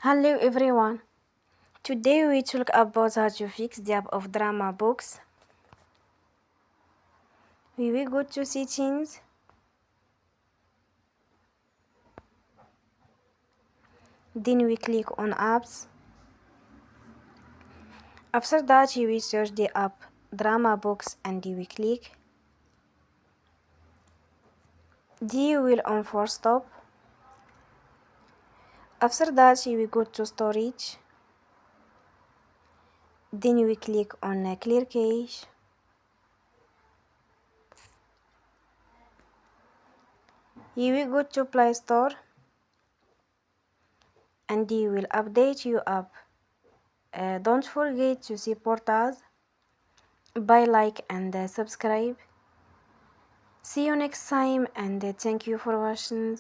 Hello everyone. Today we talk about how to fix the app of DramaBox. We will go to settings. Then we click on apps. After that we search the app DramaBox and we click. Then we will on for stop. After that we go to storage. Then we click on clear cache. You will go to Play Store and you will update your app. Don't forget to support us by like and subscribe. See you next time and thank you for watching.